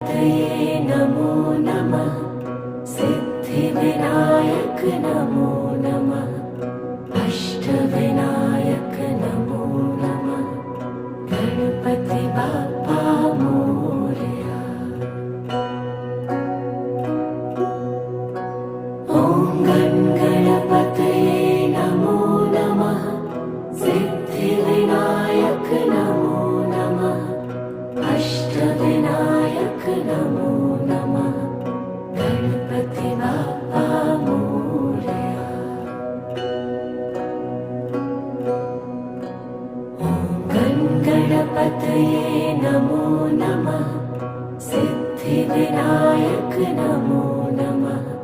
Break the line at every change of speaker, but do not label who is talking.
तये नमो नमः। सिद्धिविनायक नमो नमः। अष्टविनायक नमो नमः। गणपति बाप्पा मोरया। ॐ गणपतये नमो नमः। सिद्धिविनायक नमो नमः। अष्टविनायक नमो नमः। गणपति बाप्पा मोरया। ॐ गणपतये नमो नमः। सिद्धिविनायक नमो नमः।